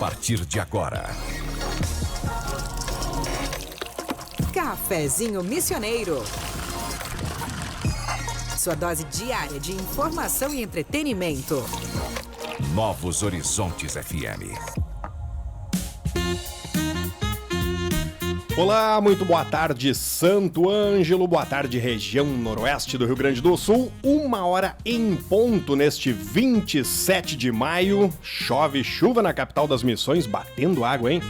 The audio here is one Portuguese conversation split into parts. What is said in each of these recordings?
partir de agora. Cafezinho Missioneiro. Sua dose diária de informação e entretenimento. Novos Horizontes FM. Olá, muito boa tarde, Santo Ângelo, boa tarde, região noroeste do Rio Grande do Sul, 1h em ponto neste 27 de maio, chove chuva na capital das Missões, batendo água, hein?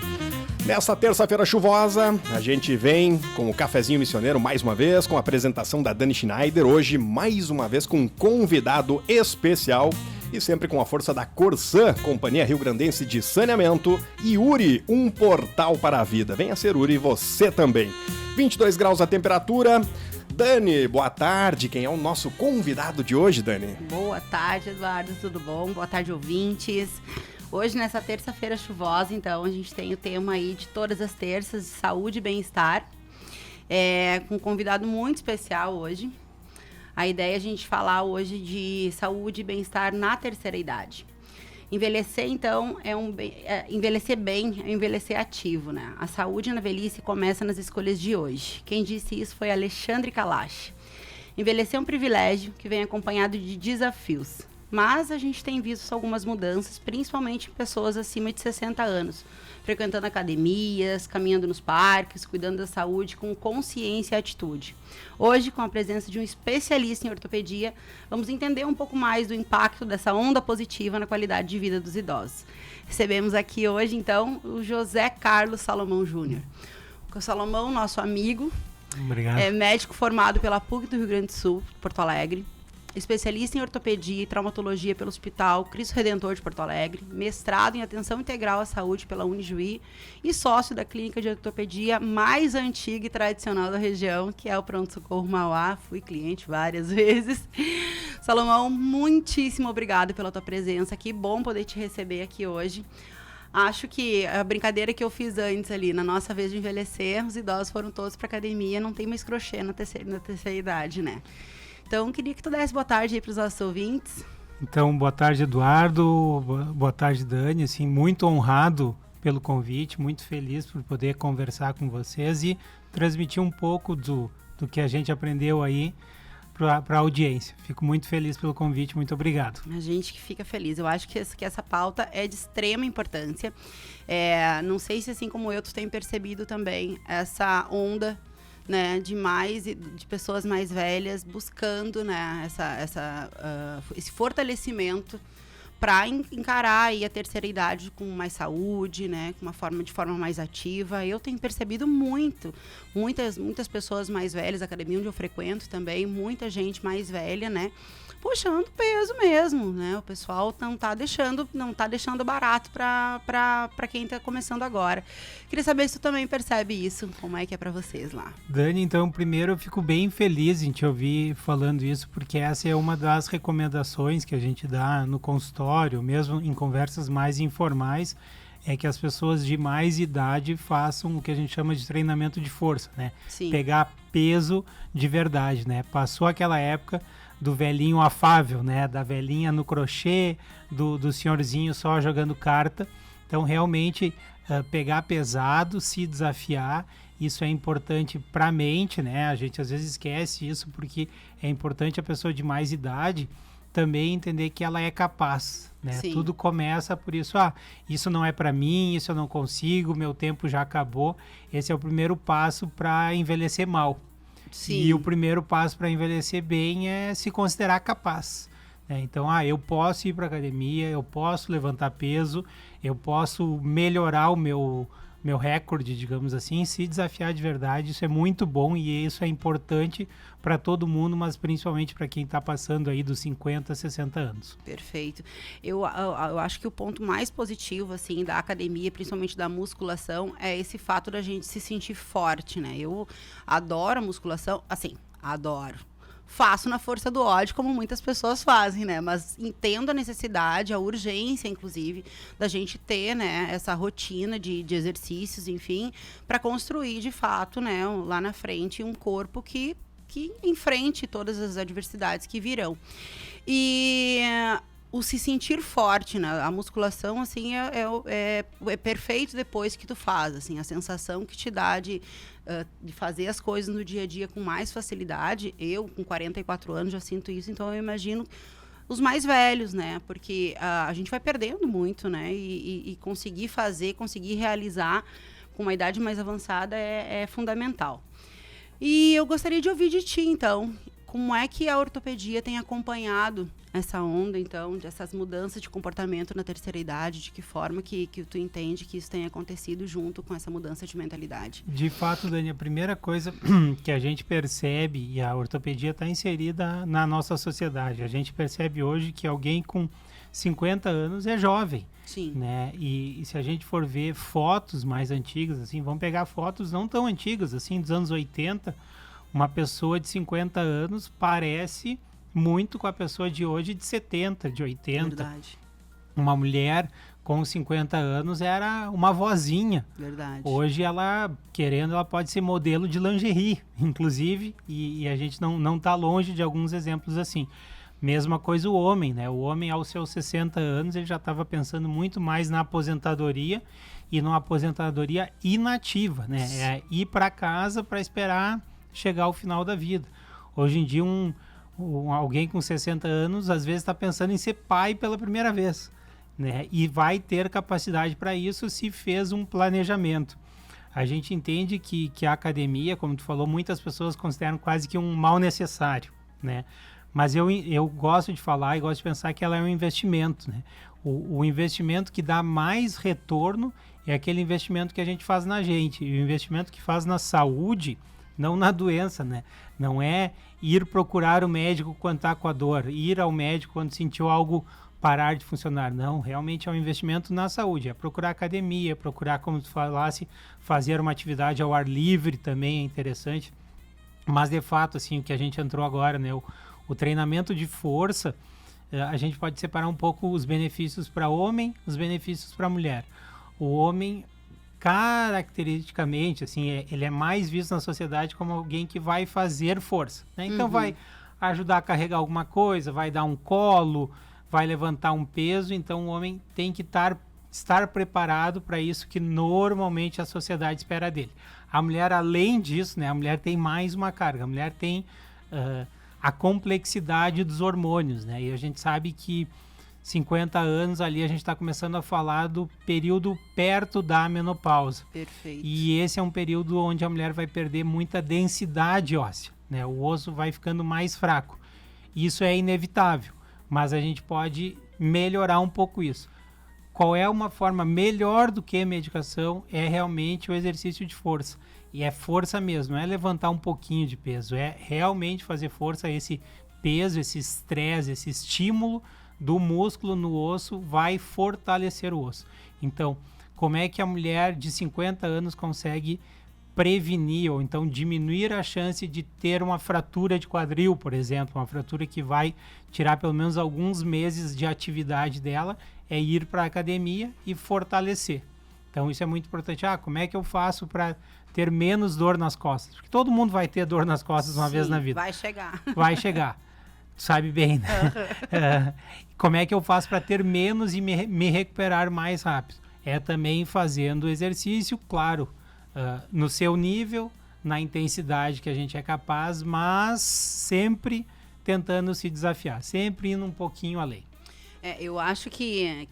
Nesta terça-feira chuvosa, a gente vem com o Cafezinho Missioneiro mais uma vez, com a apresentação da Dani Schneider, hoje mais uma vez com um convidado especial, e sempre com a força da Corsã, Companhia Rio Grandense de Saneamento, e Uri, um portal para a vida. Venha ser Uri, você também. 22 graus a temperatura. Dani, boa tarde. Quem é o nosso convidado de hoje, Dani? Boa tarde, Eduardo, tudo bom? Boa tarde, ouvintes. Hoje, nessa terça-feira chuvosa, então, a gente tem o tema aí de todas as terças, de saúde e bem-estar, com um convidado muito especial hoje. A ideia é a gente falar hoje de saúde e bem-estar na terceira idade. Envelhecer, então, envelhecer bem é envelhecer ativo, né? A saúde na velhice começa nas escolhas de hoje. Quem disse isso foi Alexandre Kalash. Envelhecer é um privilégio que vem acompanhado de desafios. Mas a gente tem visto algumas mudanças, principalmente em pessoas acima de 60 anos, frequentando academias, caminhando nos parques, cuidando da saúde com consciência e atitude. Hoje, com a presença de um especialista em ortopedia, vamos entender um pouco mais do impacto dessa onda positiva na qualidade de vida dos idosos. Recebemos aqui hoje, então, o José Carlos Salomão Júnior. O Salomão, nosso amigo, Obrigado. É médico formado pela PUC do Rio Grande do Sul, Porto Alegre, especialista em ortopedia e traumatologia pelo Hospital Cristo Redentor de Porto Alegre, mestrado em atenção integral à saúde pela Unijuí e sócio da clínica de ortopedia mais antiga e tradicional da região, que é o Pronto Socorro Mauá. Fui cliente várias vezes. Salomão, muitíssimo obrigado pela tua presença. Que bom poder te receber aqui hoje. Acho que a brincadeira que eu fiz antes ali, na nossa vez de envelhecer, os idosos foram todos para academia, não tem mais crochê na terceira idade, né? Então, queria que tu desse boa tarde aí para os nossos ouvintes. Então, boa tarde, Eduardo. Boa tarde, Dani. Assim, muito honrado pelo convite, muito feliz por poder conversar com vocês e transmitir um pouco do que a gente aprendeu aí para a audiência. Fico muito feliz pelo convite, muito obrigado. A gente que fica feliz. Eu acho que essa pauta é de extrema importância. Não sei se, assim como eu, tu tem percebido também essa onda, né, de pessoas mais velhas buscando, né, esse fortalecimento para encarar aí a terceira idade com mais saúde, né, de forma mais ativa. Eu tenho percebido muitas pessoas mais velhas, a academia onde eu frequento também, muita gente mais velha, né, puxando peso mesmo, né? O pessoal não tá deixando barato para quem tá começando agora. Queria saber se tu também percebe isso, como é que é para vocês lá. Dani, então, primeiro eu fico bem feliz em te ouvir falando isso, porque essa é uma das recomendações que a gente dá no consultório, mesmo em conversas mais informais, é que as pessoas de mais idade façam o que a gente chama de treinamento de força, né? Sim. Pegar peso de verdade, né? Passou aquela época do velhinho afável, né? Da velhinha no crochê, do senhorzinho só jogando carta. Então, realmente, pegar pesado, se desafiar, isso é importante para a mente, né? A gente às vezes esquece isso porque é importante a pessoa de mais idade também entender que ela é capaz, né? Sim. Tudo começa por isso, isso não é para mim, isso eu não consigo, meu tempo já acabou. Esse é o primeiro passo para envelhecer mal. Sim. E o primeiro passo para envelhecer bem é se considerar capaz, né? Então, eu posso ir para academia, eu posso levantar peso, eu posso melhorar o meu recorde, digamos assim, se desafiar de verdade. Isso é muito bom e isso é importante para todo mundo, mas principalmente para quem está passando aí dos 50, 60 anos. Perfeito. Eu acho que o ponto mais positivo, assim, da academia, principalmente da musculação, é esse fato da gente se sentir forte, né? Eu adoro a musculação, assim, adoro. Faço na força do ódio, como muitas pessoas fazem, né? Mas entendo a necessidade, a urgência, inclusive, da gente ter, né, essa rotina de exercícios, enfim, para construir, de fato, né, lá na frente, um corpo que enfrente todas as adversidades que virão. E o se sentir forte, né? A musculação, assim, é perfeito depois que tu faz, assim, a sensação que te dá de fazer as coisas no dia a dia com mais facilidade. Eu, com 44 anos, já sinto isso, então eu imagino os mais velhos, né? Porque a gente vai perdendo muito, né? E conseguir fazer, conseguir realizar com uma idade mais avançada é fundamental. E eu gostaria de ouvir de ti, então, como é que a ortopedia tem acompanhado essa onda, então, dessas mudanças de comportamento na terceira idade? De que forma que tu entende que isso tem acontecido junto com essa mudança de mentalidade? De fato, Dani, a primeira coisa que a gente percebe, e a ortopedia está inserida na nossa sociedade, a gente percebe hoje que alguém com 50 anos é jovem. Sim. Né? E se a gente for ver fotos mais antigas, assim, vamos pegar fotos não tão antigas, assim, dos anos 80, uma pessoa de 50 anos parece muito com a pessoa de hoje de 70, de 80. Verdade. Uma mulher com 50 anos era uma vozinha. Verdade. Hoje ela, querendo, ela pode ser modelo de lingerie, inclusive, e a gente não está longe de alguns exemplos assim. Mesma coisa o homem, né? O homem, aos seus 60 anos, ele já estava pensando muito mais na aposentadoria e numa aposentadoria inativa, né? É ir para casa para esperar chegar ao final da vida. Hoje em dia, alguém com 60 anos, às vezes está pensando em ser pai pela primeira vez, né? E vai ter capacidade para isso se fez um planejamento. A gente entende que a academia, como tu falou, muitas pessoas consideram quase que um mal necessário, né? Mas eu gosto de falar e gosto de pensar que ela é um investimento, né? O investimento que dá mais retorno é aquele investimento que a gente faz na gente. E o investimento que faz na saúde, não na doença, né? Não é ir procurar o médico quando está com a dor, ir ao médico quando sentiu algo parar de funcionar. Não, realmente é um investimento na saúde. É procurar academia, procurar, como tu falasse, fazer uma atividade ao ar livre também é interessante. Mas, de fato, assim, o que a gente entrou agora, né? O treinamento de força, a gente pode separar um pouco os benefícios para homem, os benefícios para mulher. O homem, caracteristicamente, assim, ele é mais visto na sociedade como alguém que vai fazer força, né? Então vai ajudar a carregar alguma coisa, vai dar um colo, vai levantar um peso. Então o homem tem que estar preparado para isso que normalmente a sociedade espera dele. A mulher, além disso, né, a mulher tem mais uma carga. A mulher tem a complexidade dos hormônios, né? E a gente sabe que 50 anos ali a gente está começando a falar do período perto da menopausa. Perfeito. E esse é um período onde a mulher vai perder muita densidade óssea, né? O osso vai ficando mais fraco. Isso é inevitável, mas a gente pode melhorar um pouco isso. Qual é uma forma melhor do que medicação? É realmente o exercício de força. E é força mesmo, não é levantar um pouquinho de peso, é realmente fazer força. Esse peso, esse estresse, esse estímulo do músculo no osso vai fortalecer o osso. Então, como é que a mulher de 50 anos consegue prevenir ou então diminuir a chance de ter uma fratura de quadril, por exemplo, uma fratura que vai tirar pelo menos alguns meses de atividade dela? É ir para a academia e fortalecer. Então isso é muito importante. Como é que eu faço para ter menos dor nas costas? Porque todo mundo vai ter dor nas costas uma vez na vida. Vai chegar. Vai chegar. Tu sabe bem, né? Como é que eu faço para ter menos e me recuperar mais rápido? É também fazendo exercício, claro, no seu nível, na intensidade que a gente é capaz, mas sempre tentando se desafiar, sempre indo um pouquinho além. Eu acho que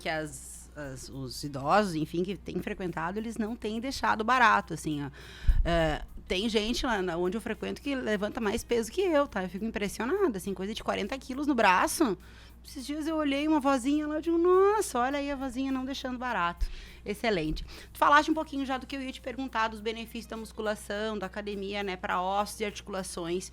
os idosos, enfim, que têm frequentado, eles não têm deixado barato, assim, tem gente lá onde eu frequento que levanta mais peso que eu, tá? Eu fico impressionada, assim, coisa de 40 quilos no braço. Esses dias eu olhei uma vozinha lá, eu digo, nossa, olha aí a vozinha não deixando barato. Excelente. Tu falaste um pouquinho já do que eu ia te perguntar, dos benefícios da musculação, da academia, né, para ossos e articulações.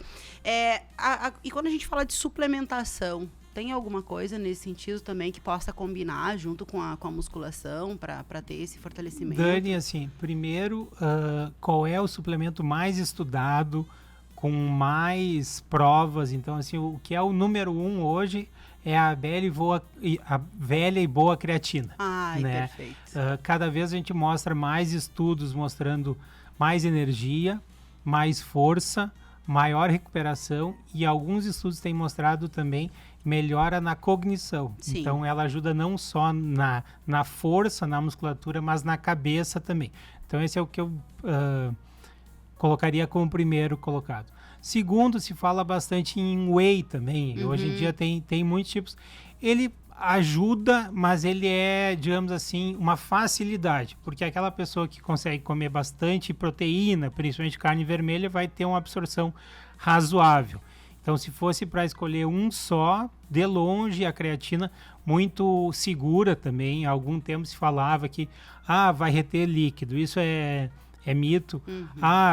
E quando a gente fala de suplementação, tem alguma coisa nesse sentido também que possa combinar junto com a musculação para ter esse fortalecimento? Dani, assim, primeiro, qual é o suplemento mais estudado, com mais provas? Então, assim, o que é o número 1 hoje é a velha e boa creatina. Ai, né? Perfeito. Cada vez a gente mostra mais estudos mostrando mais energia, mais força, maior recuperação, e alguns estudos têm mostrado também melhora na cognição. Sim. Então, ela ajuda não só na força, na musculatura, mas na cabeça também. Então, esse é o que eu colocaria como primeiro colocado. Segundo, se fala bastante em whey também. Hoje em dia tem muitos tipos. Ele ajuda, mas ele é, digamos assim, uma facilidade, porque aquela pessoa que consegue comer bastante proteína, principalmente carne vermelha, vai ter uma absorção razoável. Então, se fosse para escolher um só, de longe a creatina muito segura também. Há algum tempo se falava que vai reter líquido, isso é mito.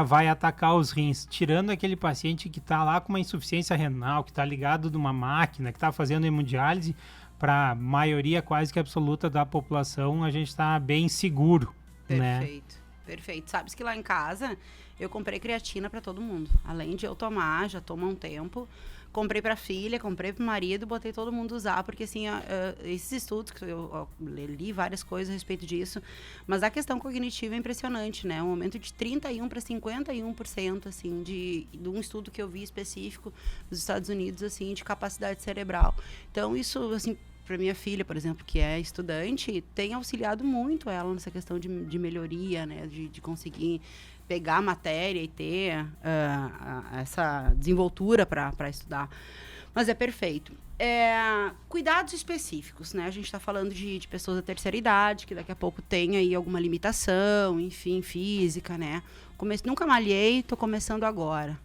Vai atacar os rins. Tirando aquele paciente que está lá com uma insuficiência renal, que está ligado numa máquina, que está fazendo hemodiálise, para a maioria quase que absoluta da população, a gente está bem seguro. Perfeito, perfeito. Sabes que lá em casa eu comprei creatina para todo mundo. Além de eu tomar, já tomo há um tempo. Comprei para filha, comprei para o marido, botei todo mundo usar, porque assim, esses estudos, que eu li várias coisas a respeito disso, mas a questão cognitiva é impressionante, né? Um aumento de 31% para 51%, assim, de um estudo que eu vi específico nos Estados Unidos, assim, de capacidade cerebral. Então, isso, assim, para minha filha, por exemplo, que é estudante, tem auxiliado muito ela nessa questão de melhoria, né? De conseguir pegar a matéria e ter essa desenvoltura para estudar. Mas é perfeito. Cuidados específicos, né? A gente está falando de pessoas da terceira idade, que daqui a pouco tem aí alguma limitação, enfim, física, né? Nunca malhei, estou começando agora.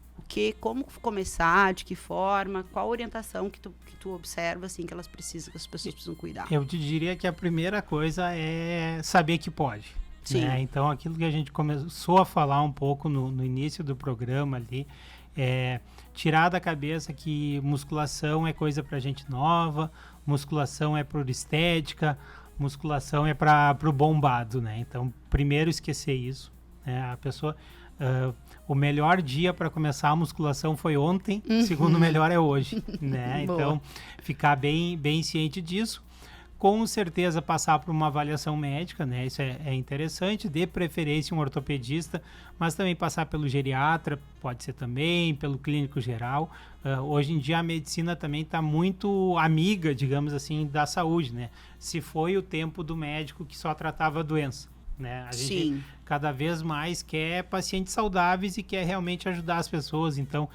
Como começar, de que forma, qual a orientação que tu observa, assim, que as pessoas precisam cuidar? Eu te diria que a primeira coisa é saber que pode. Sim. Né? Então, aquilo que a gente começou a falar um pouco no início do programa ali, tirar da cabeça que musculação é coisa pra gente nova, musculação é por estética, musculação é pro bombado, né? Então, primeiro esquecer isso, né? A pessoa... o melhor dia para começar a musculação foi ontem, segundo melhor é hoje, né? Então, ficar bem ciente disso. Com certeza passar por uma avaliação médica, né? Isso é interessante, de preferência um ortopedista, mas também passar pelo geriatra, pode ser também, pelo clínico geral. Hoje em dia a medicina também está muito amiga, digamos assim, da saúde, né? Se foi o tempo do médico que só tratava a doença, né? A gente cada vez mais quer pacientes saudáveis e quer realmente ajudar as pessoas, então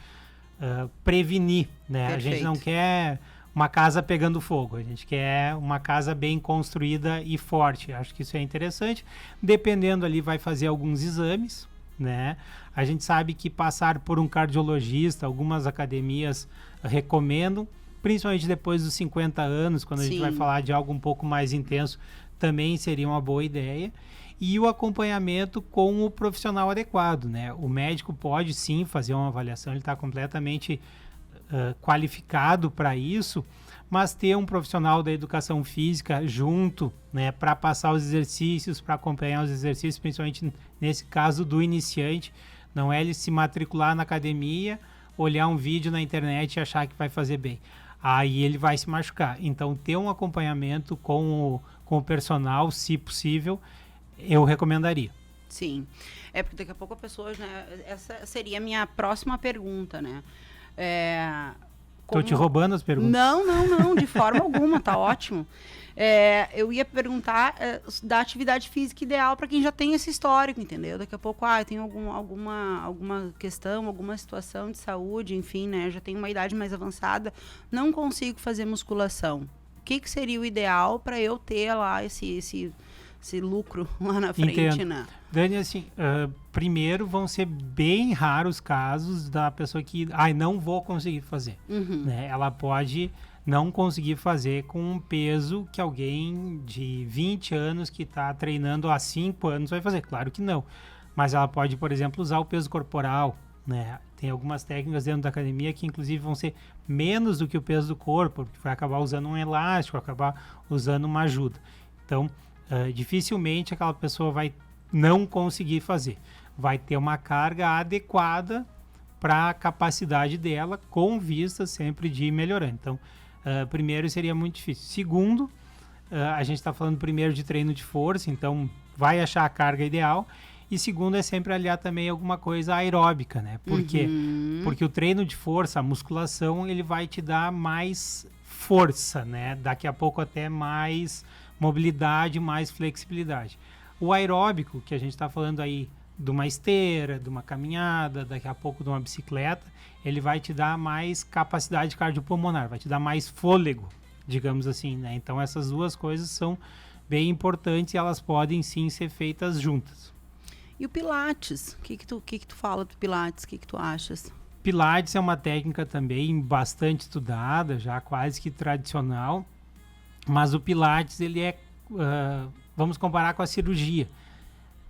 prevenir, né? Perfeito. A gente não quer uma casa pegando fogo, a gente quer uma casa bem construída e forte. Acho que isso é interessante. Dependendo ali, vai fazer alguns exames, né? A gente sabe que passar por um cardiologista, algumas academias recomendam, principalmente depois dos 50 anos, quando a gente vai falar de algo um pouco mais intenso, também seria uma boa ideia. E o acompanhamento com o profissional adequado, né? O médico pode sim fazer uma avaliação, ele está completamente qualificado para isso, mas ter um profissional da educação física junto, né, para passar os exercícios, para acompanhar os exercícios, principalmente nesse caso do iniciante. Não é ele se matricular na academia, olhar um vídeo na internet e achar que vai fazer bem. Aí ele vai se machucar. Então, ter um acompanhamento com o personal, se possível, eu recomendaria. Sim. Porque daqui a pouco a pessoa, né, essa seria a minha próxima pergunta, né? Tô te roubando as perguntas. Não, de forma alguma, tá ótimo. Eu ia perguntar da atividade física ideal para quem já tem esse histórico, entendeu? Daqui a pouco, eu tenho alguma questão, alguma situação de saúde, enfim, né? Já tenho uma idade mais avançada, não consigo fazer musculação. O que seria o ideal para eu ter lá esse lucro lá na frente, Entendo. né? Dani, assim, primeiro vão ser bem raros casos da pessoa que, não vou conseguir fazer. Né? Ela pode não conseguir fazer com um peso que alguém de 20 anos que está treinando há 5 anos vai fazer. Claro que não. Mas ela pode, por exemplo, usar o peso corporal, né? Tem algumas técnicas dentro da academia que, inclusive, vão ser menos do que o peso do corpo, porque vai acabar usando um elástico, vai acabar usando uma ajuda. Então, dificilmente aquela pessoa vai não conseguir fazer. Vai ter uma carga adequada para a capacidade dela, com vista sempre de ir melhorando. Então, primeiro seria muito difícil. Segundo, a gente está falando primeiro de treino de força, então vai achar a carga ideal. E segundo é sempre aliar também alguma coisa aeróbica, né? Por quê? Porque o treino de força, a musculação, ele vai te dar mais força, né? Daqui a pouco até mais mobilidade, mais flexibilidade. O aeróbico, que a gente está falando aí de uma esteira, de uma caminhada, daqui a pouco de uma bicicleta, ele vai te dar mais capacidade cardiopulmonar, vai te dar mais fôlego, digamos assim, né? Então essas duas coisas são bem importantes e elas podem sim ser feitas juntas. E o Pilates? O que tu fala do Pilates? O que tu achas? Pilates é uma técnica também bastante estudada, já quase que tradicional, mas o Pilates ele é, vamos comparar com a cirurgia,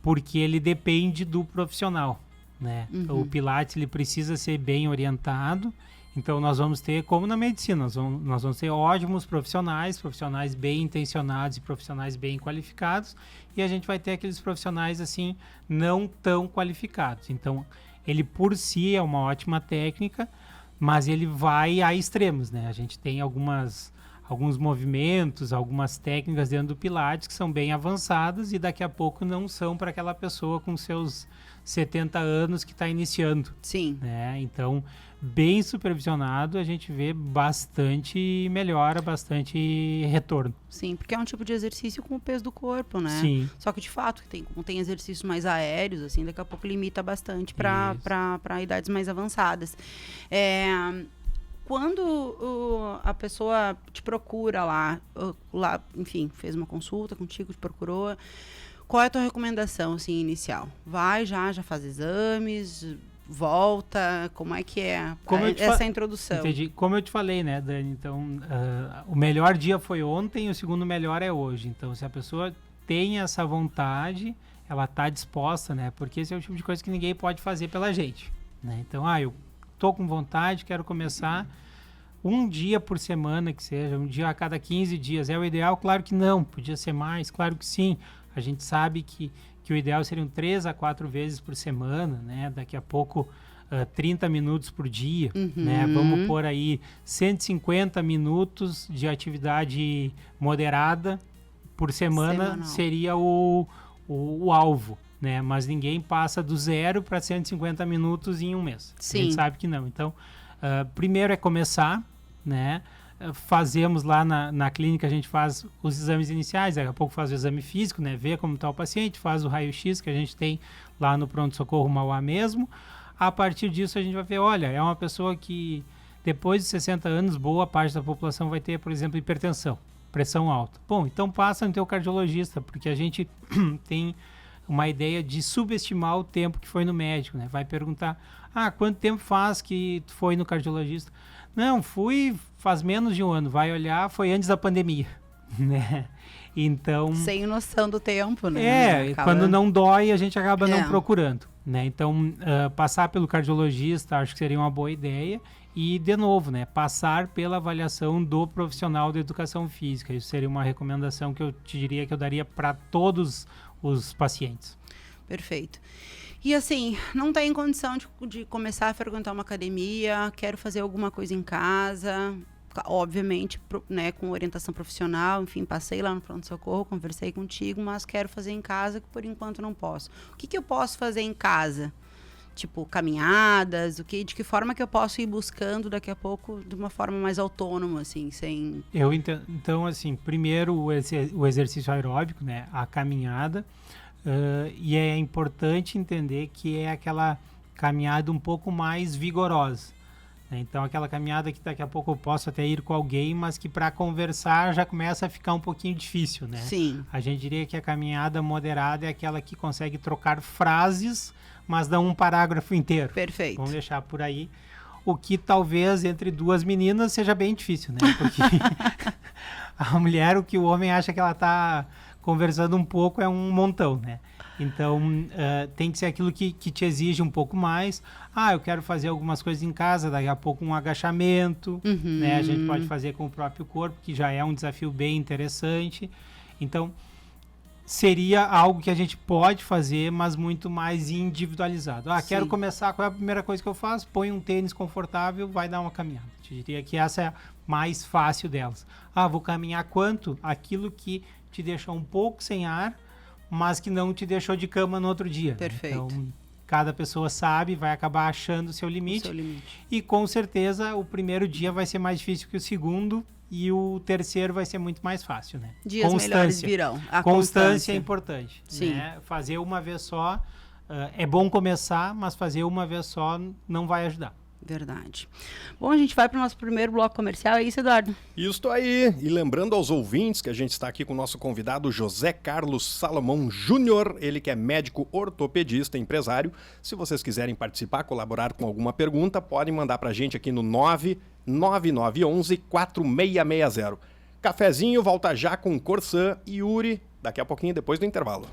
porque ele depende do profissional, né? O Pilates ele precisa ser bem orientado, então nós vamos ter, como na medicina, nós vamos ter ótimos profissionais bem intencionados e profissionais bem qualificados, e a gente vai ter aqueles profissionais assim não tão qualificados. Então ele por si é uma ótima técnica, mas ele vai a extremos, né? A gente tem alguns movimentos, algumas técnicas dentro do Pilates que são bem avançadas e daqui a pouco não são para aquela pessoa com seus 70 anos que está iniciando. Sim. Né? Então, bem supervisionado, a gente vê bastante melhora, bastante retorno. Sim, porque é um tipo de exercício com o peso do corpo, né? Sim. Só que, de fato, como tem exercícios mais aéreos, assim, daqui a pouco limita bastante para idades mais avançadas. Quando a pessoa te procura lá, enfim, fez uma consulta contigo, te procurou, qual é a tua recomendação, assim, inicial? Vai já faz exames, volta, como é que é essa introdução? Entendi. Como eu te falei, né, Dani? Então, o melhor dia foi ontem, o segundo melhor é hoje. Então, se a pessoa tem essa vontade, ela está disposta, né? Porque esse é o tipo de coisa que ninguém pode fazer pela gente, né? Então, eu tô com vontade, quero começar um dia por semana, que seja, um dia a cada 15 dias. É o ideal? Claro que não. Podia ser mais? Claro que sim. A gente sabe que o ideal seriam 3 a 4 vezes por semana, né? Daqui a pouco 30 minutos por dia, né? Vamos pôr aí 150 minutos de atividade moderada por semana. Semanal. Seria o alvo, né? Mas ninguém passa do 0 para 150 minutos em um mês. Sim. A gente sabe que não. Então, primeiro é começar, né? Fazemos lá na clínica, a gente faz os exames iniciais, daqui a pouco faz o exame físico, né? Vê como está o paciente, faz o raio-x que a gente tem lá no pronto-socorro Mauá mesmo. A partir disso a gente vai ver, olha, é uma pessoa que depois de 60 anos, boa parte da população vai ter, por exemplo, hipertensão, pressão alta. Bom, então passa no teu cardiologista, porque a gente tem uma ideia de subestimar o tempo que foi no médico, né? Vai perguntar, quanto tempo faz que tu foi no cardiologista? Não, fui faz menos de um ano. Vai olhar, foi antes da pandemia, né? Então... Sem noção do tempo, né? Quando não dói, a gente acaba não procurando, né? Então, passar pelo cardiologista, acho que seria uma boa ideia. E, de novo, né? Passar pela avaliação do profissional da educação física. Isso seria uma recomendação que eu te diria que eu daria para todos os pacientes. Perfeito. E assim, não tem condição de começar a frequentar uma academia, quero fazer alguma coisa em casa, obviamente, né, com orientação profissional, enfim, passei lá no pronto-socorro, conversei contigo, mas quero fazer em casa, que por enquanto não posso. O que eu posso fazer em casa? Tipo, caminhadas, de que forma que eu posso ir buscando daqui a pouco de uma forma mais autônoma, assim, sem... Eu entendo. Então, assim, primeiro o exercício aeróbico, né, a caminhada, e é importante entender que é aquela caminhada um pouco mais vigorosa, né? Então, aquela caminhada que daqui a pouco eu posso até ir com alguém, mas que para conversar já começa a ficar um pouquinho difícil, né? Sim. A gente diria que a caminhada moderada é aquela que consegue trocar frases, mas não um parágrafo inteiro. Perfeito. Vamos deixar por aí. O que talvez entre duas meninas seja bem difícil, né? Porque a mulher, o que o homem acha que ela está conversando um pouco é um montão, né? Então, tem que ser aquilo que te exige um pouco mais. Eu quero fazer algumas coisas em casa, daqui a pouco um agachamento, né? A gente pode fazer com o próprio corpo, que já é um desafio bem interessante. Então, seria algo que a gente pode fazer, mas muito mais individualizado. Quero começar, qual é a primeira coisa que eu faço? Põe um tênis confortável, vai dar uma caminhada. Eu diria que essa é a mais fácil delas. Vou caminhar quanto? Aquilo que te deixou um pouco sem ar, mas que não te deixou de cama no outro dia. Perfeito. Então, cada pessoa sabe, vai acabar achando o seu limite. E com certeza o primeiro dia vai ser mais difícil que o segundo, e o terceiro vai ser muito mais fácil, né? Dias melhores virão. A constância é importante. Sim. Né? Fazer uma vez só, é bom começar, mas fazer uma vez só não vai ajudar. Verdade. Bom, a gente vai para o nosso primeiro bloco comercial, é isso, Eduardo? Isso aí. E lembrando aos ouvintes que a gente está aqui com o nosso convidado José Carlos Salomão Júnior, ele que é médico ortopedista, empresário. Se vocês quiserem participar, colaborar com alguma pergunta, podem mandar para a gente aqui no 99911-4660. Cafezinho, volta já com Corsã e Yuri, daqui a pouquinho depois do intervalo.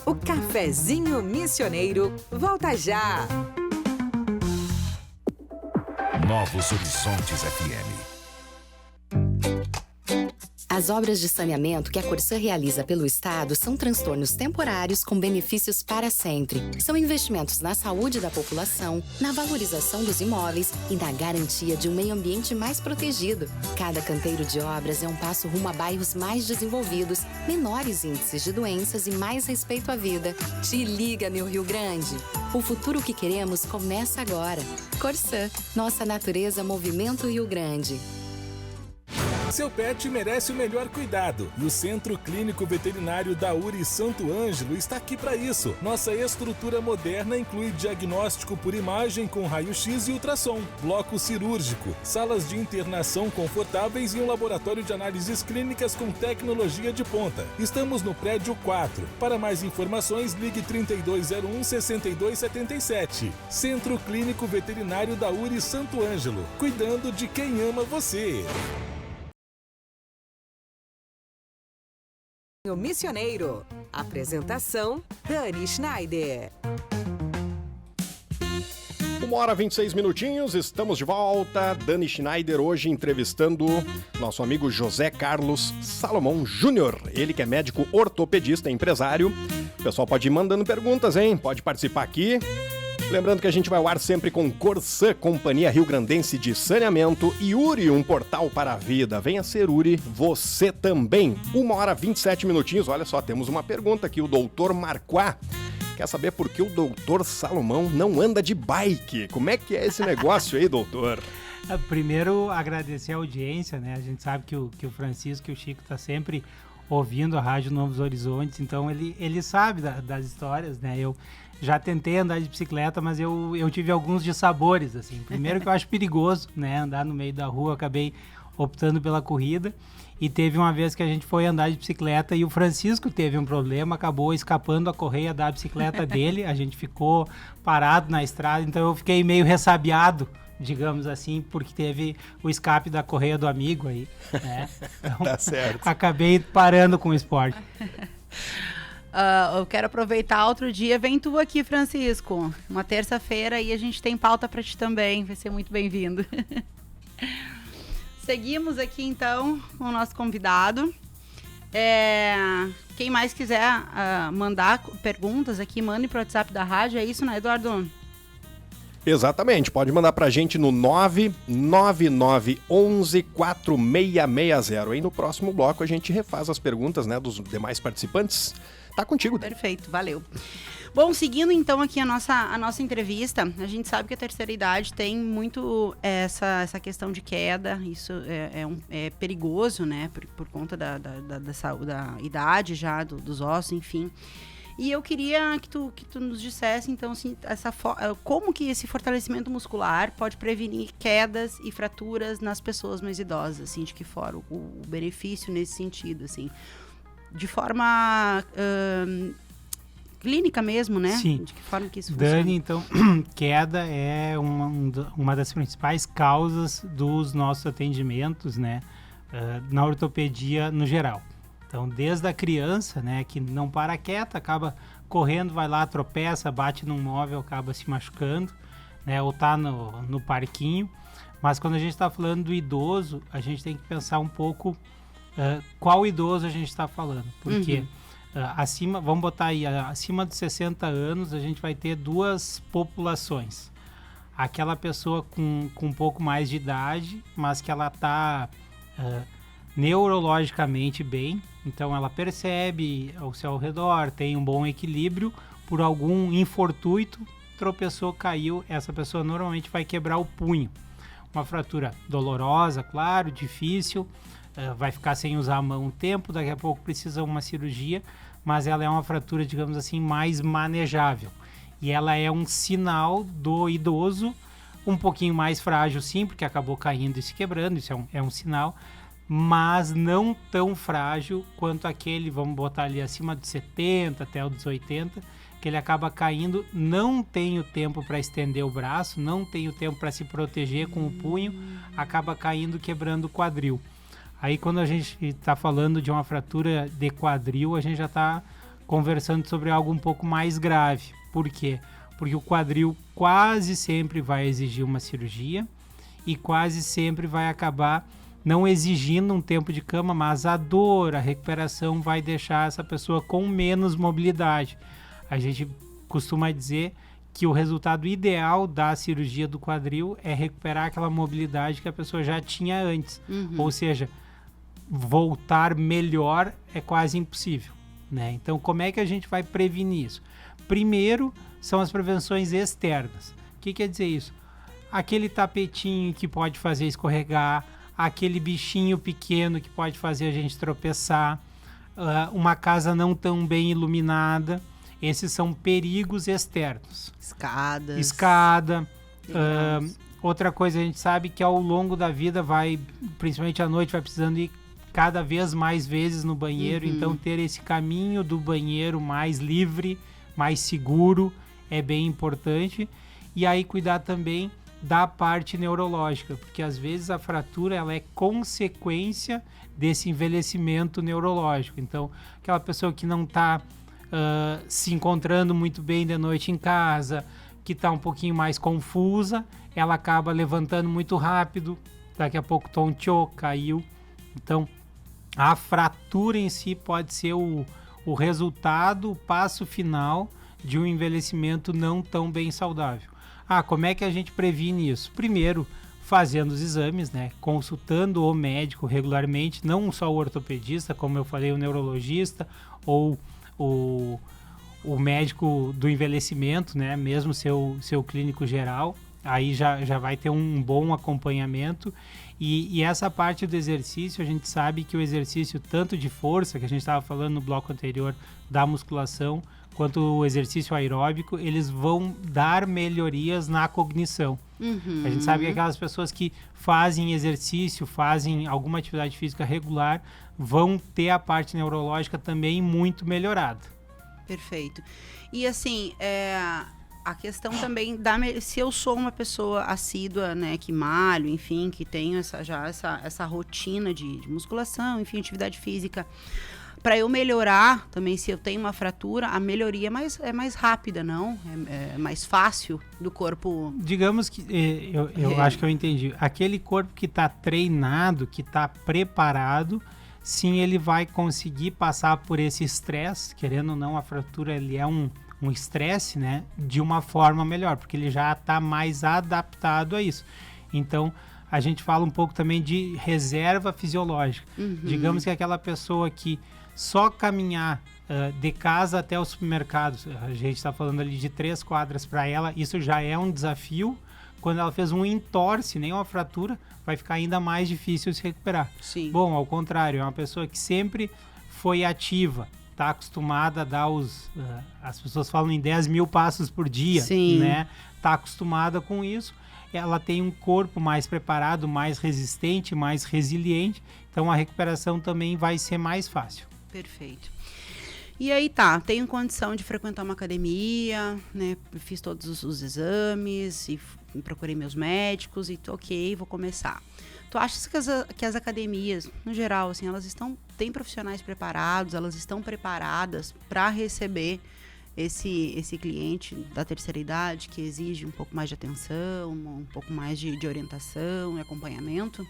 O Cafezinho Missioneiro volta já. Novos Horizontes FM. As obras de saneamento que a Corsã realiza pelo Estado são transtornos temporários com benefícios para sempre. São investimentos na saúde da população, na valorização dos imóveis e na garantia de um meio ambiente mais protegido. Cada canteiro de obras é um passo rumo a bairros mais desenvolvidos, menores índices de doenças e mais respeito à vida. Te liga, meu Rio Grande! O futuro que queremos começa agora. Corsã, nossa natureza, movimento Rio Grande. Seu pet merece o melhor cuidado e o Centro Clínico Veterinário da URI Santo Ângelo está aqui para isso. Nossa estrutura moderna inclui diagnóstico por imagem com raio-x e ultrassom, bloco cirúrgico, salas de internação confortáveis e um laboratório de análises clínicas com tecnologia de ponta. Estamos no prédio 4. Para mais informações, ligue 3201-6277. Centro Clínico Veterinário da URI Santo Ângelo, cuidando de quem ama você. O Missioneiro. Apresentação, Dani Schneider. 1h26 minutinhos, estamos de volta. Dani Schneider hoje entrevistando nosso amigo José Carlos Salomão Júnior. Ele que é médico ortopedista, empresário. O pessoal pode ir mandando perguntas, hein? Pode participar aqui. Lembrando que a gente vai ao ar sempre com Corsã, Companhia Rio-Grandense de Saneamento, e Yuri, um portal para a vida. Venha ser Yuri, você também. 1h27 minutinhos, olha só, temos uma pergunta aqui, o doutor Marquá. Quer saber por que o doutor Salomão não anda de bike? Como é que é esse negócio aí, doutor? Primeiro, agradecer a audiência, né? A gente sabe que o Francisco e o Chico tá sempre ouvindo a Rádio Novos Horizontes, então ele sabe das histórias, né? Eu já tentei andar de bicicleta, mas eu tive alguns dissabores, assim. Primeiro que eu acho perigoso, né? Andar no meio da rua, acabei optando pela corrida. E teve uma vez que a gente foi andar de bicicleta e o Francisco teve um problema, acabou escapando a correia da bicicleta dele, a gente ficou parado na estrada, então eu fiquei meio ressabiado, digamos assim, porque teve o escape da correia do amigo aí, né? Então, tá certo. Acabei parando com o esporte. Eu quero aproveitar outro dia. Vem tu aqui, Francisco. Uma terça-feira e a gente tem pauta para ti também. Vai ser muito bem-vindo. Seguimos aqui, então, com o nosso convidado. Quem mais quiser mandar perguntas aqui, mande para o WhatsApp da rádio. É isso, né, Eduardo? Exatamente. Pode mandar pra gente no 99911-4660. Aí no próximo bloco a gente refaz as perguntas, né, dos demais participantes. Tá contigo, Dani. Perfeito, valeu. Bom, seguindo então aqui a nossa entrevista, a gente sabe que a terceira idade tem muito essa questão de queda, isso é perigoso, né, por conta da idade já, dos ossos, enfim. E eu queria que tu nos dissesse, então, assim, como que esse fortalecimento muscular pode prevenir quedas e fraturas nas pessoas mais idosas, assim, de que forma o benefício nesse sentido, assim, de forma clínica mesmo, né? Sim. De que forma que isso funciona? Dani, então, queda é uma das principais causas dos nossos atendimentos, né, na ortopedia no geral. Então, desde a criança, né, que não para quieta, acaba correndo, vai lá, tropeça, bate num móvel, acaba se machucando, né, ou tá no parquinho. Mas quando a gente está falando do idoso, a gente tem que pensar um pouco qual idoso a gente está falando. Porque vamos botar aí, acima dos 60 anos, a gente vai ter duas populações. Aquela pessoa com um pouco mais de idade, mas que ela está neurologicamente bem, então ela percebe ao seu redor, tem um bom equilíbrio, por algum infortúnio, tropeçou, caiu, essa pessoa normalmente vai quebrar o punho. uma fratura dolorosa, claro, difícil, vai ficar sem usar a mão um tempo, daqui a pouco precisa uma cirurgia, mas ela é uma fratura, digamos assim, mais manejável. E ela é um sinal do idoso um pouquinho mais frágil, sim, porque acabou caindo e se quebrando, isso é um sinal, mas não tão frágil quanto aquele, vamos botar ali acima de 70 até os 80, que ele acaba caindo, não tem o tempo para estender o braço, não tem o tempo para se proteger com o punho, acaba caindo, quebrando o quadril. Aí quando a gente está falando de uma fratura de quadril, a gente já está conversando sobre algo um pouco mais grave. Por quê? Porque o quadril quase sempre vai exigir uma cirurgia e quase sempre vai acabar não exigindo um tempo de cama, mas a dor, a recuperação vai deixar essa pessoa com menos mobilidade. A gente costuma dizer que o resultado ideal da cirurgia do quadril é recuperar aquela mobilidade que a pessoa já tinha antes. Ou seja, voltar melhor é quase impossível, né? Então, como é que a gente vai prevenir isso? Primeiro, são as prevenções externas. O que quer dizer isso? Aquele tapetinho que pode fazer escorregar, aquele bichinho pequeno que pode fazer a gente tropeçar, uma casa não tão bem iluminada. Esses são perigos externos. Escada. Outra coisa, a gente sabe que ao longo da vida principalmente à noite, vai precisando ir cada vez mais vezes no banheiro. Então ter esse caminho do banheiro mais livre, mais seguro, é bem importante. E aí cuidar também da parte neurológica, porque às vezes a fratura ela é consequência desse envelhecimento neurológico. Então aquela pessoa que não está se encontrando muito bem de noite em casa, que está um pouquinho mais confusa, ela acaba levantando muito rápido, daqui a pouco tonteou, caiu. Então a fratura em si pode ser o resultado, o passo final de um envelhecimento não tão bem saudável. Como é que a gente previne isso? Primeiro, fazendo os exames, né? Consultando o médico regularmente, não só o ortopedista, como eu falei, o neurologista ou o médico do envelhecimento, né? Mesmo seu clínico geral, aí já vai ter um bom acompanhamento. E essa parte do exercício, a gente sabe que o exercício tanto de força, que a gente estava falando no bloco anterior da musculação, quanto o exercício aeróbico, eles vão dar melhorias na cognição. A gente sabe que aquelas pessoas que fazem exercício, fazem alguma atividade física regular, vão ter a parte neurológica também muito melhorada. Perfeito. E assim, a questão também se eu sou uma pessoa assídua, né, que malho, enfim, que tenho essa rotina de musculação, enfim, atividade física, para eu melhorar também, se eu tenho uma fratura, a melhoria é mais rápida, não? É mais fácil do corpo. Digamos que, eu acho que eu entendi. Aquele corpo que está treinado, que está preparado, sim, ele vai conseguir passar por esse estresse, querendo ou não, a fratura ele é um estresse, né, de uma forma melhor, porque ele já está mais adaptado a isso. Então, a gente fala um pouco também de reserva fisiológica. Digamos que aquela pessoa que só caminhar de casa até o supermercado, a gente está falando ali de 3 quadras para ela, isso já é um desafio. Quando ela fez um entorse, nem uma fratura, vai ficar ainda mais difícil se recuperar. Sim. Bom, ao contrário, é uma pessoa que sempre foi ativa, está acostumada a dar as pessoas falam em 10 mil passos por dia, sim, né? Está acostumada com isso, ela tem um corpo mais preparado, mais resistente, mais resiliente, então a recuperação também vai ser mais fácil. Perfeito. E aí tenho condição de frequentar uma academia, né? Fiz todos os exames e procurei meus médicos e ok, vou começar. Tu achas que as academias, no geral, assim, têm profissionais preparados, elas estão preparadas para receber esse cliente da terceira idade que exige um pouco mais de atenção, um pouco mais de orientação e acompanhamento?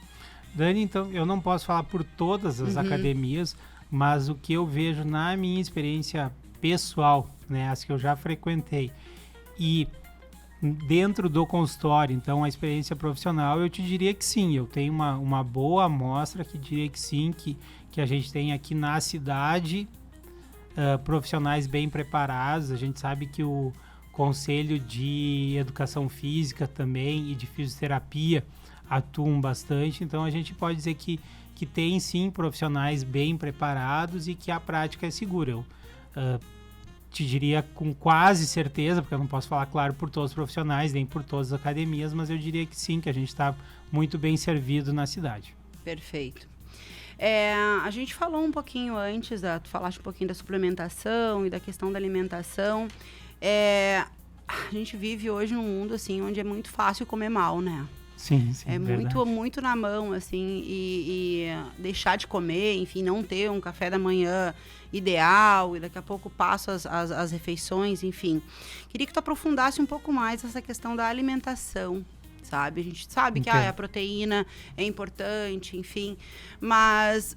Dani, então, eu não posso falar por todas as academias, mas o que eu vejo na minha experiência pessoal, né, as que eu já frequentei, e dentro do consultório, então a experiência profissional, eu te diria que sim, eu tenho uma boa amostra que diria que sim, que a gente tem aqui na cidade profissionais bem preparados. A gente sabe que o Conselho de Educação Física também e de Fisioterapia atuam bastante, então a gente pode dizer que tem sim profissionais bem preparados e que a prática é segura. Eu te diria com quase certeza, porque eu não posso falar, claro, por todos os profissionais, nem por todas as academias, mas eu diria que sim, que a gente está muito bem servido na cidade. Perfeito. A gente falou um pouquinho antes, tu falaste um pouquinho da suplementação e da questão da alimentação. A gente vive hoje num mundo assim, onde é muito fácil comer mal, né? Sim, é muito na mão, assim, e deixar de comer, enfim, não ter um café da manhã ideal, e daqui a pouco passo as refeições, enfim. Queria que tu aprofundasse um pouco mais essa questão da alimentação, sabe? A gente sabe que a proteína é importante, enfim, mas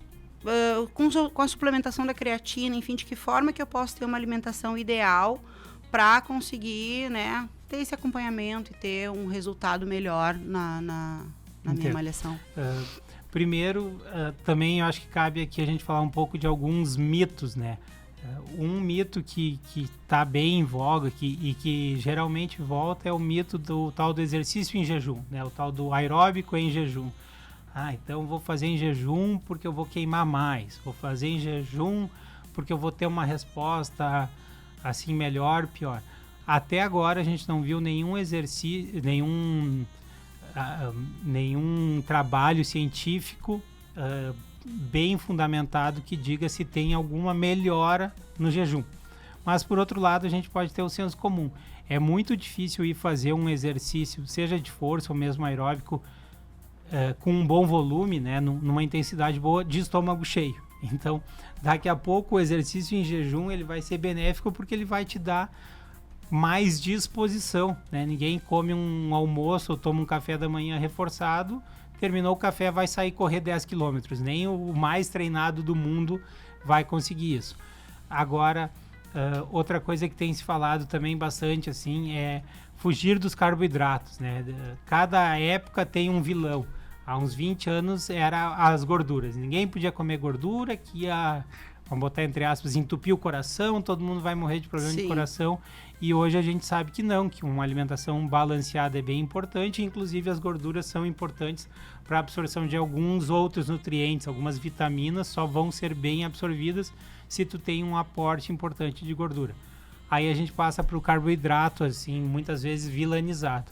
com a suplementação da creatina, enfim, de que forma que eu posso ter uma alimentação ideal para conseguir, né, ter esse acompanhamento e ter um resultado melhor na minha malhação. Primeiro, também eu acho que cabe aqui a gente falar um pouco de alguns mitos, né? Um mito que está bem em voga e que geralmente volta é o mito do tal do exercício em jejum, né? O tal do aeróbico em jejum. Então vou fazer em jejum porque eu vou queimar mais. Vou fazer em jejum porque eu vou ter uma resposta assim melhor, pior. Até agora a gente não viu nenhum exercício, nenhum trabalho científico bem fundamentado que diga se tem alguma melhora no jejum. Mas por outro lado a gente pode ter o senso comum. É muito difícil ir fazer um exercício, seja de força ou mesmo aeróbico, com um bom volume, né, numa intensidade boa, de estômago cheio. Então, daqui a pouco o exercício em jejum ele vai ser benéfico porque ele vai te dar mais disposição, né? Ninguém come um almoço ou toma um café da manhã reforçado, terminou o café, vai sair correr 10 quilômetros. Nem o mais treinado do mundo vai conseguir isso. Agora, outra coisa que tem se falado também bastante assim é fugir dos carboidratos, né? Cada época tem um vilão. Há uns 20 anos era as gorduras. Ninguém podia comer gordura, que ia, vamos botar entre aspas, entupir o coração, todo mundo vai morrer de problema de coração. E hoje a gente sabe que não, que uma alimentação balanceada é bem importante, inclusive as gorduras são importantes para a absorção de alguns outros nutrientes, algumas vitaminas só vão ser bem absorvidas se tu tem um aporte importante de gordura. Aí a gente passa para o carboidrato, assim, muitas vezes vilanizado.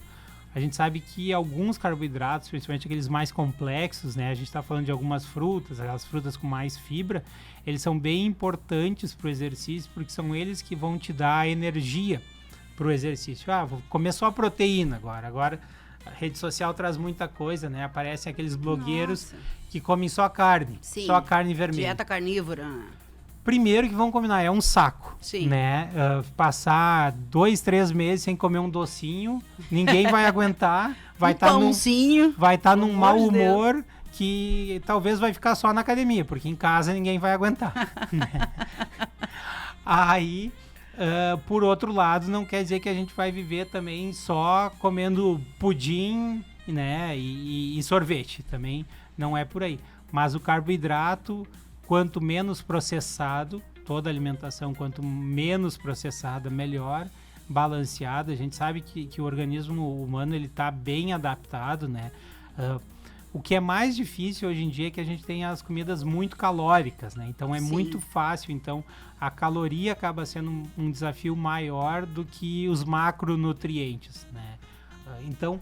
A gente sabe que alguns carboidratos, principalmente aqueles mais complexos, né? A gente está falando de algumas frutas, aquelas frutas com mais fibra, eles são bem importantes para o exercício, porque são eles que vão te dar energia para o exercício. Vou comer só proteína agora. Agora a rede social traz muita coisa, né? Aparecem aqueles blogueiros que comem só carne, só carne vermelha. Dieta carnívora. Primeiro que vamos combinar, é um saco, né? Passar 2, 3 meses sem comer um docinho, ninguém vai aguentar, vai estar num mau humor que talvez vai ficar só na academia, porque em casa ninguém vai aguentar. Né? Aí, por outro lado, não quer dizer que a gente vai viver também só comendo pudim, né? E sorvete, também não é por aí. Mas o carboidrato, quanto menos processado, toda alimentação, quanto menos processada, melhor, balanceada. A gente sabe que o organismo humano está bem adaptado, né? O que é mais difícil hoje em dia é que a gente tem as comidas muito calóricas, né? Então é muito fácil. Então a caloria acaba sendo um desafio maior do que os macronutrientes, né? Então,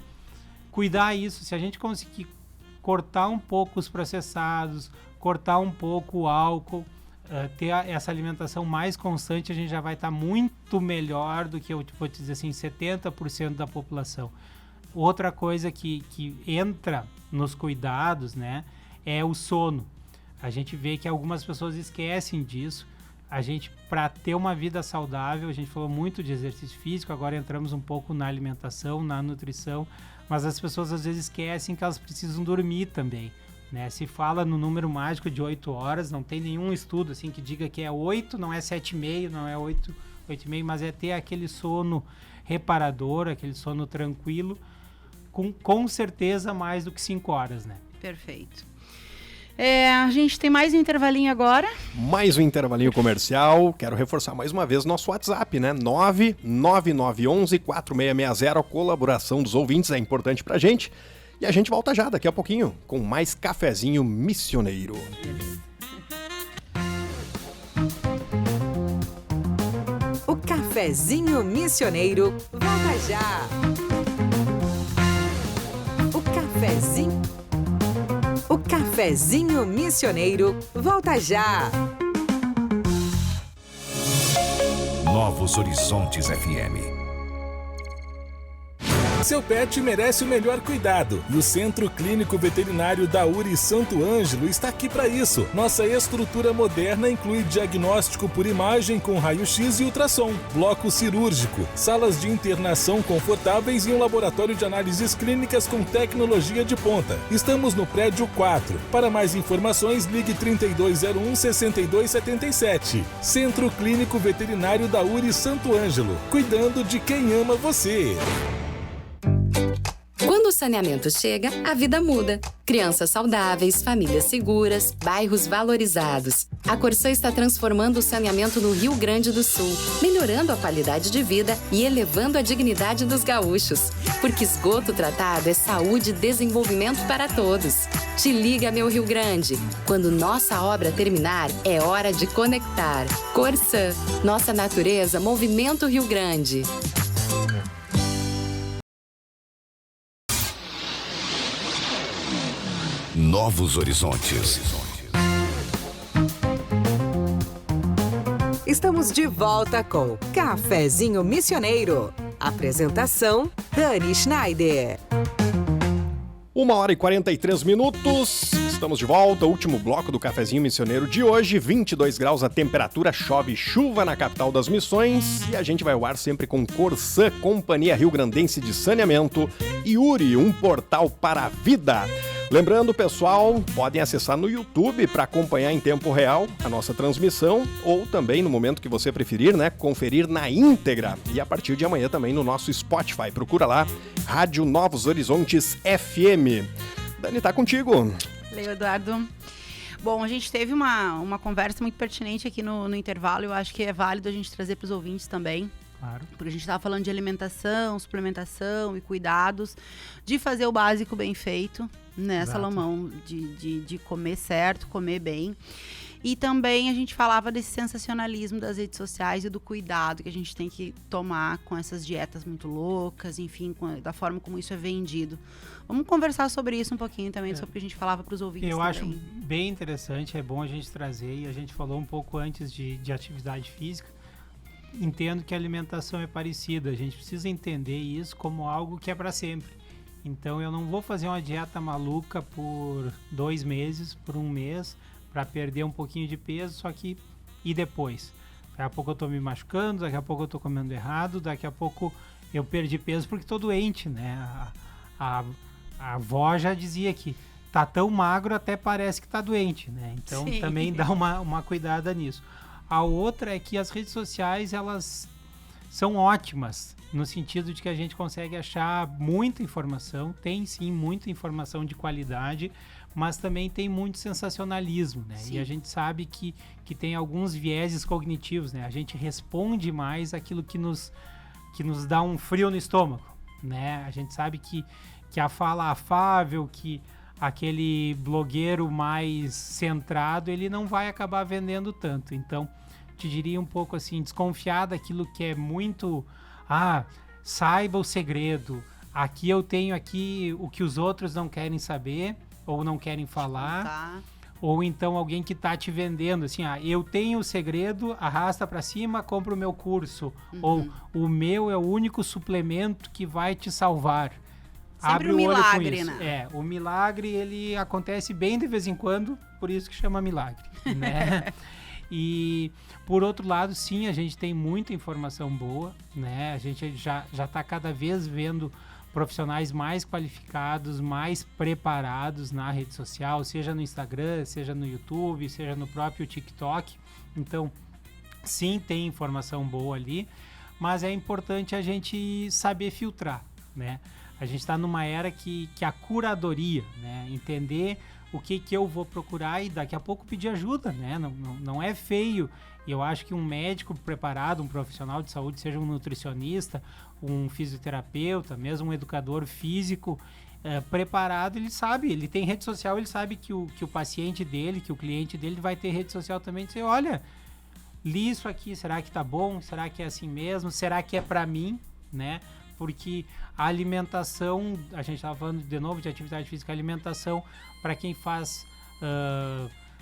cuidar isso. Se a gente conseguir cortar um pouco os processados, cortar um pouco o álcool, ter essa alimentação mais constante, a gente já vai estar muito melhor do que, eu vou te dizer assim, 70% da população. Outra coisa que entra nos cuidados, né, é o sono. A gente vê que algumas pessoas esquecem disso. A gente, para ter uma vida saudável, a gente falou muito de exercício físico, agora entramos um pouco na alimentação, na nutrição, mas as pessoas às vezes esquecem que elas precisam dormir também. Né? Se fala no número mágico de 8 horas, não tem nenhum estudo assim que diga que é 8, não é 7,5, não é 8,5, mas é ter aquele sono reparador, aquele sono tranquilo, com certeza mais do que 5 horas, né? Perfeito. A gente tem mais um intervalinho agora. Mais um intervalinho comercial. Quero reforçar mais uma vez nosso WhatsApp, né? 99911-4660. A colaboração dos ouvintes é importante pra gente. E a gente volta já daqui a pouquinho com mais Cafezinho Missioneiro. O Cafezinho Missioneiro volta já. O Cafezinho Missioneiro volta já. Novos Horizontes FM. Seu pet merece o melhor cuidado e o Centro Clínico Veterinário da URI Santo Ângelo está aqui para isso. Nossa estrutura moderna inclui diagnóstico por imagem com raio-x e ultrassom, bloco cirúrgico, salas de internação confortáveis e um laboratório de análises clínicas com tecnologia de ponta. Estamos no prédio 4. Para mais informações, ligue 3201-6277. Centro Clínico Veterinário da URI Santo Ângelo, cuidando de quem ama você. Quando o saneamento chega, a vida muda. Crianças saudáveis, famílias seguras, bairros valorizados. A Corsã está transformando o saneamento no Rio Grande do Sul, melhorando a qualidade de vida e elevando a dignidade dos gaúchos. Porque esgoto tratado é saúde e desenvolvimento para todos. Te liga, meu Rio Grande. Quando nossa obra terminar, é hora de conectar. Corsã, nossa natureza, Movimento Rio Grande. Novos Horizontes. Estamos de volta com Cafezinho Missioneiro. Apresentação, Dani Schneider. 1h43. Estamos de volta, último bloco do Cafezinho Missioneiro de hoje, 22 graus a temperatura, chove chuva na capital das Missões e a gente vai ao ar sempre com Corsã, Companhia Rio Grandense de Saneamento e URI, um portal para a vida. Lembrando, pessoal, podem acessar no YouTube para acompanhar em tempo real a nossa transmissão ou também, no momento que você preferir, né, conferir na íntegra. E a partir de amanhã também no nosso Spotify. Procura lá, Rádio Novos Horizontes FM. Dani, tá contigo. Valeu, Eduardo. Bom, a gente teve uma conversa muito pertinente aqui no intervalo. Eu acho que é válido a gente trazer para os ouvintes também. Claro. Porque a gente estava falando de alimentação, suplementação e cuidados, de fazer o básico bem feito, né, Exato. Salomão? De comer certo, comer bem. E também a gente falava desse sensacionalismo das redes sociais e do cuidado que a gente tem que tomar com essas dietas muito loucas, enfim, da forma como isso é vendido. Vamos conversar sobre isso um pouquinho também, sobre o que a gente falava para os ouvintes. Eu acho também. bem interessante, é bom a gente trazer, e a gente falou um pouco antes de atividade física. Entendo que a alimentação é parecida, a gente precisa entender isso como algo que é para sempre. Então eu não vou fazer uma dieta maluca por 2 meses, por 1 mês, para perder um pouquinho de peso, só que e depois? Daqui a pouco eu tô me machucando, daqui a pouco eu tô comendo errado, daqui a pouco eu perdi peso porque tô doente, né? A avó já dizia que tá tão magro até parece que tá doente, né? Então Sim. também dá uma cuidada nisso. A outra é que as redes sociais, elas são ótimas, no sentido de que a gente consegue achar muita informação, tem sim muita informação de qualidade, mas também tem muito sensacionalismo, né? Sim. E a gente sabe que tem alguns vieses cognitivos, né? A gente responde mais aquilo que nos dá um frio no estômago, né? A gente sabe que a fala afável, que aquele blogueiro mais centrado, ele não vai acabar vendendo tanto. Então, te diria um pouco assim, desconfiar daquilo que é muito... saiba o segredo. Aqui eu tenho o que os outros não querem saber ou não querem falar. Tá. Ou então alguém que tá te vendendo, assim, eu tenho o segredo, arrasta pra cima, compra o meu curso. Ou o meu é o único suplemento que vai te salvar. Sempre Abre um o olho milagre, com isso. né? O milagre, ele acontece bem de vez em quando, por isso que chama milagre, né? E, por outro lado, sim, a gente tem muita informação boa, né? A gente já tá cada vez vendo profissionais mais qualificados, mais preparados na rede social, seja no Instagram, seja no YouTube, seja no próprio TikTok. Então, sim, tem informação boa ali, mas é importante a gente saber filtrar, né? A gente está numa era que a curadoria, né? Entender o que eu vou procurar e daqui a pouco pedir ajuda, né? Não é feio. E eu acho que um médico preparado, um profissional de saúde, seja um nutricionista, um fisioterapeuta, mesmo um educador físico, preparado, ele sabe, ele tem rede social, ele sabe que o paciente dele, que o cliente dele vai ter rede social também, dizer, olha, li isso aqui, será que tá bom? Será que é assim mesmo? Será que é para mim, né? Porque a alimentação, a gente estava falando de novo de atividade física, a alimentação para quem faz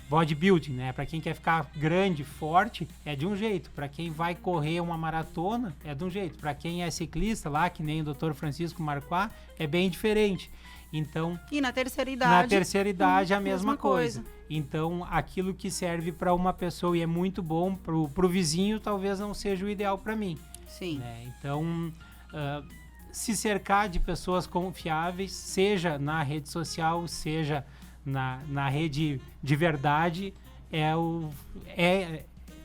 bodybuilding, né? Para quem quer ficar grande, forte, é de um jeito. Para quem vai correr uma maratona, é de um jeito. Para quem é ciclista lá, que nem o Dr. Francisco Marquá, é bem diferente. Então, e na terceira idade? Na terceira idade a mesma coisa. Então, aquilo que serve para uma pessoa e é muito bom pro vizinho, talvez não seja o ideal para mim. Sim. Né? Então, se cercar de pessoas confiáveis, seja na rede social, seja na rede de verdade,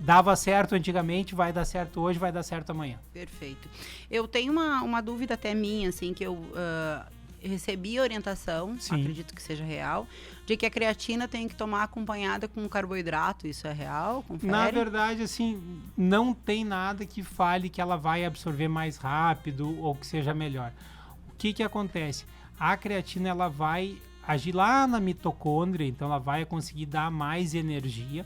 dava certo antigamente, vai dar certo hoje, vai dar certo amanhã. Perfeito. Eu tenho uma dúvida até minha, assim, que eu recebi orientação, Sim. acredito que seja real, de que a creatina tem que tomar acompanhada com carboidrato. Isso é real? Confere? Na verdade, assim, não tem nada que fale que ela vai absorver mais rápido ou que seja melhor. O que acontece? A creatina, ela vai agir lá na mitocôndria, então ela vai conseguir dar mais energia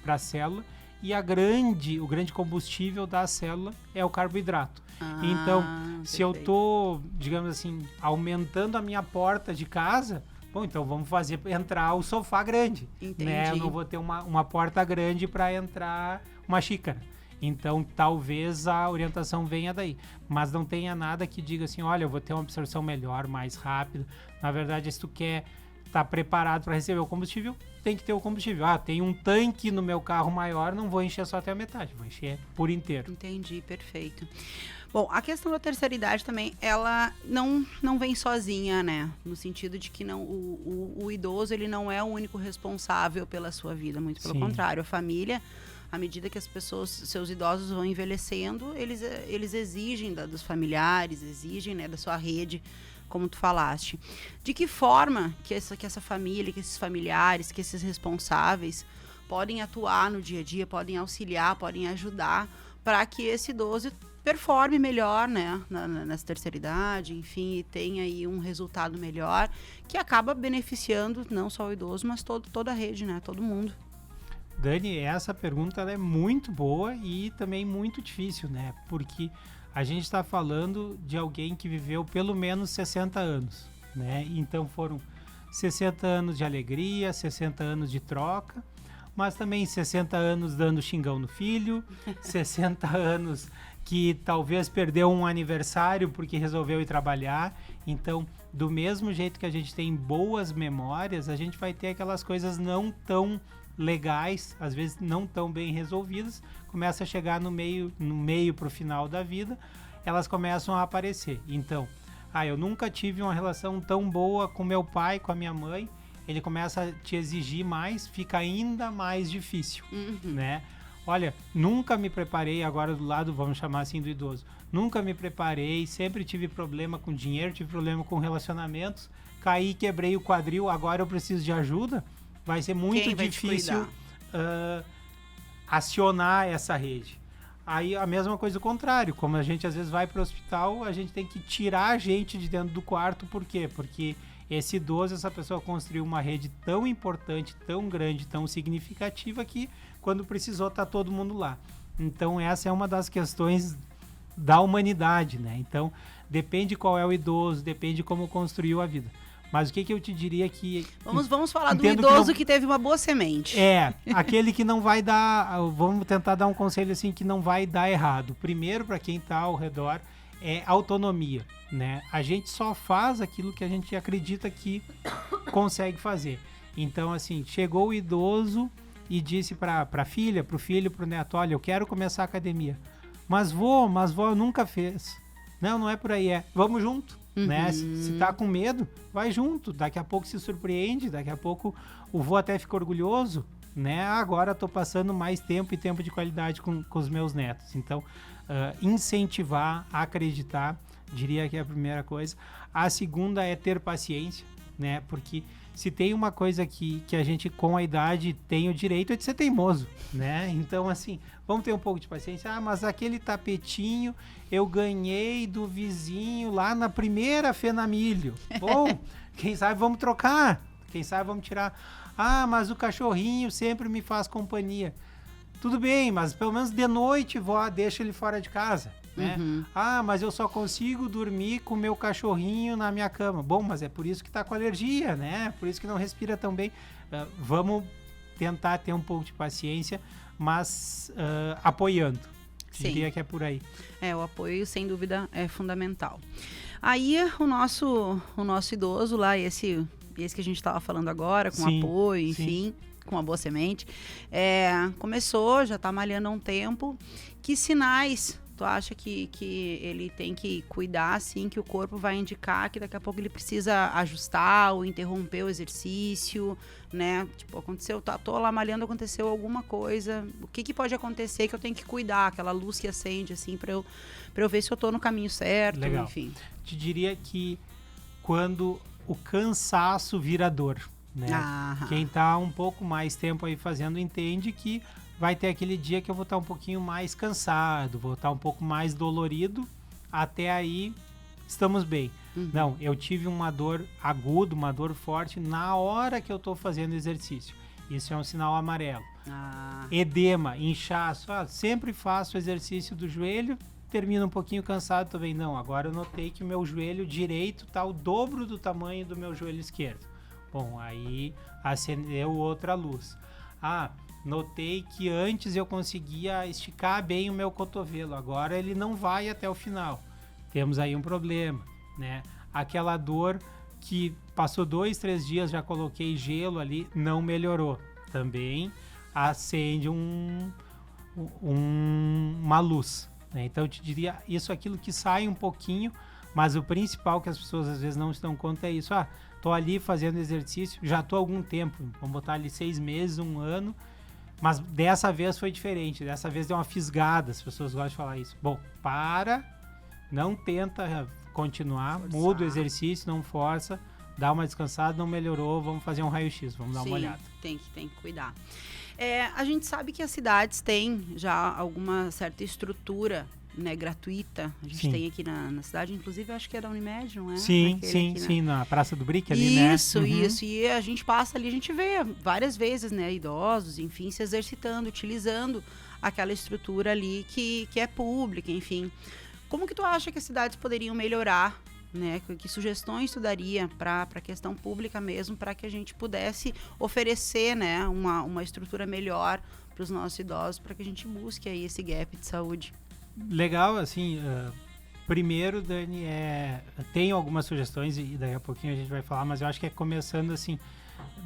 para a célula, e o grande combustível da célula é o carboidrato. Então, se eu tô, digamos assim, aumentando a minha porta de casa, bom, então vamos fazer entrar o sofá grande. Entendi. Né? Eu não vou ter uma porta grande para entrar uma xícara. Então, talvez a orientação venha daí. Mas não tenha nada que diga assim, olha, eu vou ter uma absorção melhor, mais rápida. Na verdade, se tu quer estar preparado para receber o combustível, tem que ter o combustível. Tem um tanque no meu carro maior, não vou encher só até a metade, vou encher por inteiro. Entendi, perfeito. Bom, a questão da terceira idade também, ela não vem sozinha, né? No sentido de que o idoso, ele não é o único responsável pela sua vida, muito pelo contrário. A família, à medida que as pessoas, seus idosos vão envelhecendo, eles exigem dos familiares, exigem, né, da sua rede, como tu falaste. De que forma que essa família, que esses familiares, que esses responsáveis podem atuar no dia a dia, podem auxiliar, podem ajudar para que esse idoso performe melhor, né, nessa terceira idade, enfim, e tenha aí um resultado melhor, que acaba beneficiando não só o idoso, mas toda a rede, né, todo mundo. Dani, essa pergunta ela é muito boa e também muito difícil, né, porque a gente está falando de alguém que viveu pelo menos 60 anos, né, então foram 60 anos de alegria, 60 anos de troca, mas também 60 anos dando xingão no filho, 60 anos que talvez perdeu um aniversário porque resolveu ir trabalhar. Então, do mesmo jeito que a gente tem boas memórias, a gente vai ter aquelas coisas não tão legais, às vezes não tão bem resolvidas, começa a chegar no meio pro final da vida, elas começam a aparecer. Então, eu nunca tive uma relação tão boa com meu pai, com a minha mãe, ele começa a te exigir mais, fica ainda mais difícil, né? Olha, nunca me preparei, agora do lado, vamos chamar assim, do idoso, nunca me preparei, sempre tive problema com dinheiro, tive problema com relacionamentos, caí, quebrei o quadril, agora eu preciso de ajuda, vai ser muito difícil acionar essa rede. Aí a mesma coisa o contrário, como a gente às vezes vai para o hospital, a gente tem que tirar a gente de dentro do quarto, por quê? Porque esse idoso, essa pessoa construiu uma rede tão importante, tão grande, tão significativa que quando precisou tá todo mundo lá. Então essa é uma das questões da humanidade, né? Então depende qual é o idoso, depende como construiu a vida. Mas o que eu te diria que... Vamos falar do idoso que teve uma boa semente. Aquele que não vai dar... Vamos tentar dar um conselho assim que não vai dar errado. Primeiro, para quem está ao redor, é autonomia, né? A gente só faz aquilo que a gente acredita que consegue fazer. Então, assim, chegou o idoso e disse para a filha, para o filho, para o neto, olha, eu quero começar a academia. Mas vó, nunca fez. Não é por aí, vamos junto. Né? Se tá com medo, vai junto. Daqui a pouco se surpreende, daqui a pouco o vô até fica orgulhoso, né? Agora tô passando mais tempo e tempo de qualidade com os meus netos. Então, incentivar, acreditar, diria que é a primeira coisa. A segunda é ter paciência, né? Porque se tem uma coisa que a gente, com a idade, tem o direito é de ser teimoso, né? Então, assim, vamos ter um pouco de paciência. Ah, mas aquele tapetinho eu ganhei do vizinho lá na primeira Fenamilho. Bom, quem sabe vamos trocar, quem sabe vamos tirar. Ah, mas o cachorrinho sempre me faz companhia. Tudo bem, mas pelo menos de noite, vó, deixa ele fora de casa. Né? Ah, mas eu só consigo dormir com o meu cachorrinho na minha cama. Bom, mas é por isso que tá com alergia, né? Por isso que não respira tão bem. Vamos tentar ter um pouco de paciência, mas apoiando. Diria que é por aí. O apoio, sem dúvida, é fundamental. Aí, o nosso idoso lá, esse que a gente estava falando agora, com apoio, enfim, com uma boa semente, começou, já tá malhando há um tempo. Que sinais tu acha que ele tem que cuidar, assim, que o corpo vai indicar que daqui a pouco ele precisa ajustar ou interromper o exercício, né? Tipo, tô lá malhando, aconteceu alguma coisa, o que pode acontecer que eu tenho que cuidar, aquela luz que acende, assim, pra eu ver se eu tô no caminho certo, Legal. Enfim. Te diria que quando o cansaço vira dor, né? Quem tá um pouco mais tempo aí fazendo entende que vai ter aquele dia que eu vou estar um pouquinho mais cansado, vou estar um pouco mais dolorido, até aí estamos bem. Não, eu tive uma dor aguda, uma dor forte na hora que eu estou fazendo exercício. Isso é um sinal amarelo. Edema, inchaço, sempre faço exercício do joelho, termino um pouquinho cansado também. Não, agora eu notei que o meu joelho direito está o dobro do tamanho do meu joelho esquerdo. Bom, aí acendeu outra luz. Notei que antes eu conseguia esticar bem o meu cotovelo, agora ele não vai até o final. Temos aí um problema, né? Aquela dor que passou 2-3 dias, já coloquei gelo ali, não melhorou. Também acende uma luz, né? Então eu te diria aquilo que sai um pouquinho, mas o principal que as pessoas às vezes não se dão conta é isso. Tô ali fazendo exercício, já tô há algum tempo, vamos botar ali 6 meses, 1 ano, mas dessa vez foi diferente, dessa vez deu uma fisgada, as pessoas gostam de falar isso. Bom, não tenta continuar, muda o exercício, não força, dá uma descansada, não melhorou, vamos fazer um raio-x, vamos dar uma olhada. Tem que cuidar. A gente sabe que as cidades têm já alguma certa estrutura, né, gratuita. A gente tem aqui na cidade, inclusive, eu acho que é da Unimed, não é? Sim, na Praça do Brick ali, né? Isso. E a gente passa ali, a gente vê várias vezes, né, idosos, enfim, se exercitando, utilizando aquela estrutura ali que é pública, enfim. Como que tu acha que as cidades poderiam melhorar, né? Que sugestões tu daria para a questão pública mesmo, para que a gente pudesse oferecer, né, uma estrutura melhor para os nossos idosos, para que a gente busque aí esse gap de saúde? Legal, assim, primeiro, Dani, tem algumas sugestões e daqui a pouquinho a gente vai falar, mas eu acho que é começando assim,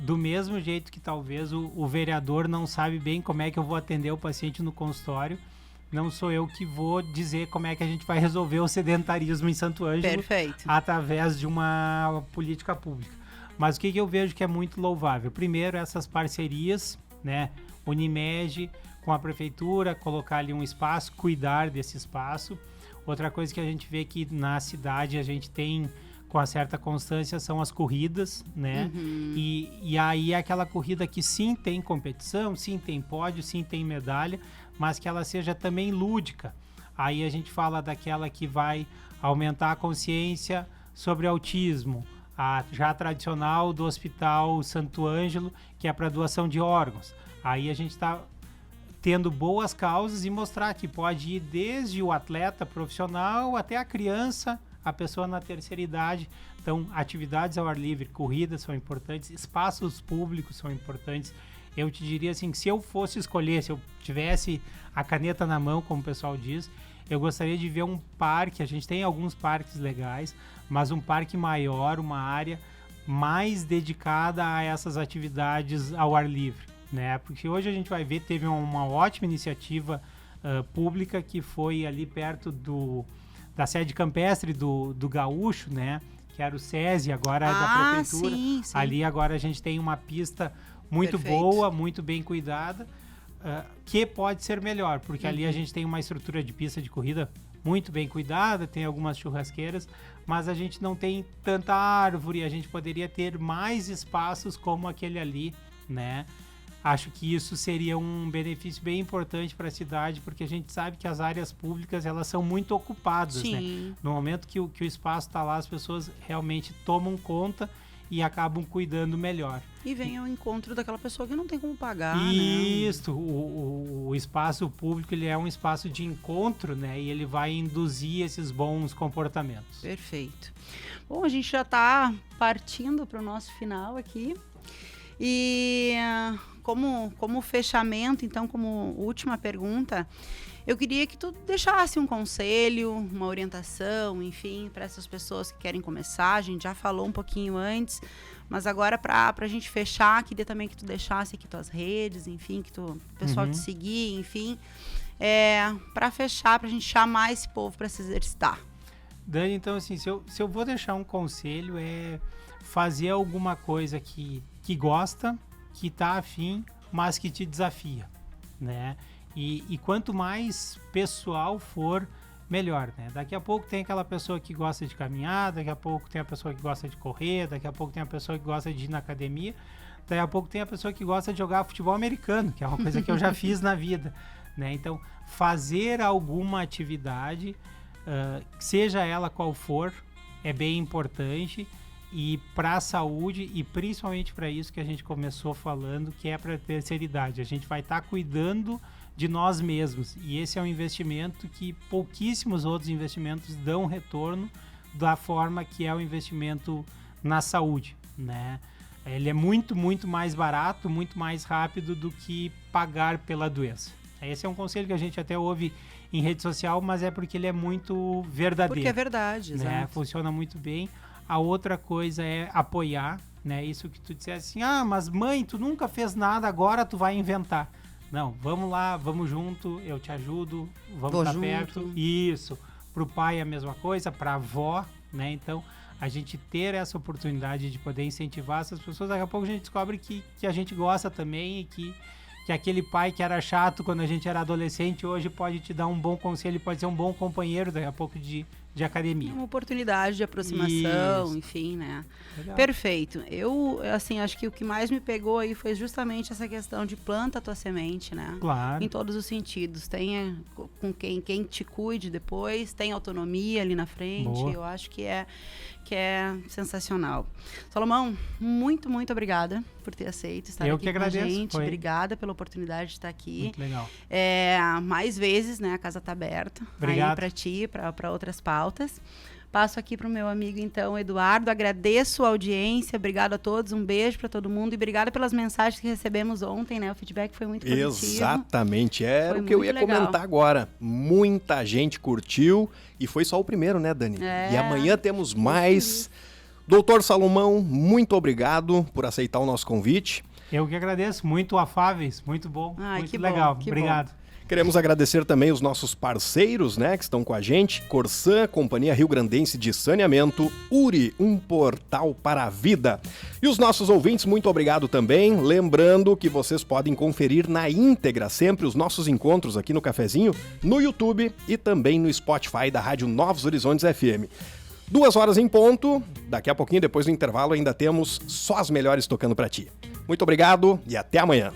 do mesmo jeito que talvez o vereador não sabe bem como é que eu vou atender o paciente no consultório, não sou eu que vou dizer como é que a gente vai resolver o sedentarismo em Santo Ângelo. Perfeito. Através de uma política pública. Mas o que eu vejo que é muito louvável? Primeiro, essas parcerias, né? Unimed com a prefeitura, colocar ali um espaço, cuidar desse espaço. Outra coisa que a gente vê que na cidade a gente tem com uma certa constância são as corridas, né? E aí aquela corrida que sim tem competição, sim tem pódio, sim tem medalha, mas que ela seja também lúdica. Aí a gente fala daquela que vai aumentar a consciência sobre autismo, a já tradicional do Hospital Santo Ângelo, que é para doação de órgãos. Aí a gente está tendo boas causas e mostrar que pode ir desde o atleta profissional até a criança, a pessoa na terceira idade. Então, atividades ao ar livre, corridas são importantes, espaços públicos são importantes. Eu te diria assim, que se eu fosse escolher, se eu tivesse a caneta na mão, como o pessoal diz, eu gostaria de ver um parque, a gente tem alguns parques legais, mas um parque maior, uma área mais dedicada a essas atividades ao ar livre, né? Porque hoje a gente vai ver, teve uma ótima iniciativa pública que foi ali perto da sede campestre do Gaúcho, né? Que era o SESI, agora é da prefeitura. Sim. Ali agora a gente tem uma pista muito boa, muito bem cuidada, que pode ser melhor, porque ali a gente tem uma estrutura de pista de corrida muito bem cuidada, tem algumas churrasqueiras, mas a gente não tem tanta árvore, a gente poderia ter mais espaços como aquele ali, né? Acho que isso seria um benefício bem importante para a cidade, porque a gente sabe que as áreas públicas, elas são muito ocupadas, né? No momento que o espaço está lá, as pessoas realmente tomam conta e acabam cuidando melhor. E vem ao encontro daquela pessoa que não tem como pagar, Isso, né? O espaço público, ele é um espaço de encontro, né? E ele vai induzir esses bons comportamentos. Perfeito. Bom, a gente já está partindo para o nosso final aqui. E como fechamento, então, como última pergunta, eu queria que tu deixasse um conselho, uma orientação, enfim, para essas pessoas que querem começar. A gente já falou um pouquinho antes, mas agora para a gente fechar, queria também que tu deixasse aqui tuas redes, enfim, que o pessoal te seguir, enfim, para fechar, para a gente chamar esse povo para se exercitar. Dani, então, assim, se eu vou deixar um conselho, é fazer alguma coisa que gosta, que tá afim, mas que te desafia, né? E quanto mais pessoal for, melhor, né? Daqui a pouco tem aquela pessoa que gosta de caminhar, daqui a pouco tem a pessoa que gosta de correr, daqui a pouco tem a pessoa que gosta de ir na academia, daqui a pouco tem a pessoa que gosta de jogar futebol americano, que é uma coisa que eu já fiz na vida, né? Então, fazer alguma atividade, seja ela qual for, é bem importante. E para a saúde, e principalmente para isso que a gente começou falando, que é para a terceira idade. A gente vai estar cuidando de nós mesmos. E esse é um investimento que pouquíssimos outros investimentos dão retorno da forma que é o investimento na saúde, né? Ele é muito, muito mais barato, muito mais rápido do que pagar pela doença. Esse é um conselho que a gente até ouve em rede social, mas é porque ele é muito verdadeiro. Porque é verdade, né? exato. Funciona muito bem. A outra coisa é apoiar, né? Isso que tu disseste assim, mas mãe, tu nunca fez nada, agora tu vai inventar. Não, vamos lá, vamos junto, eu te ajudo, vamos estar perto. Isso. Pro pai é a mesma coisa, pra avó, né? Então, a gente ter essa oportunidade de poder incentivar essas pessoas, daqui a pouco a gente descobre que a gente gosta também e que aquele pai que era chato quando a gente era adolescente, hoje pode te dar um bom conselho, pode ser um bom companheiro daqui a pouco de academia. Uma oportunidade de aproximação, Isso. Enfim, né? Legal. Perfeito. Eu, assim, acho que o que mais me pegou aí foi justamente essa questão de planta a tua semente, né? Claro. Em todos os sentidos. Tenha com quem te cuide depois, tem autonomia ali na frente. Boa. Eu acho que é sensacional. Salomão, muito, muito obrigada por ter aceito estar Eu aqui que agradeço. com a gente. Foi. Obrigada pela oportunidade de estar aqui. Muito legal. Mais vezes, né? A casa tá aberta. Obrigado. Aí para ti, para outras pautas. Passo aqui para o meu amigo, então, Eduardo. Agradeço a audiência. Obrigado a todos. Um beijo para todo mundo. E obrigada pelas mensagens que recebemos ontem, né? O feedback foi muito positivo. Exatamente. Era Foi o que eu ia muito legal. comentar agora. Muita gente curtiu. E foi só o primeiro, né, Dani? E amanhã temos mais. Doutor Salomão, muito obrigado por aceitar o nosso convite. Eu que agradeço. Muito afáveis. Muito bom. Ai, muito que legal. bom, que Obrigado. bom. Queremos agradecer também os nossos parceiros, né, que estão com a gente. Corsan, Companhia Rio Grandense de Saneamento. URI, um portal para a vida. E os nossos ouvintes, muito obrigado também. Lembrando que vocês podem conferir na íntegra sempre os nossos encontros aqui no Cafezinho, no YouTube e também no Spotify da Rádio Novos Horizontes FM. 2 horas em ponto. Daqui a pouquinho, depois do intervalo, ainda temos só as melhores tocando para ti. Muito obrigado e até amanhã.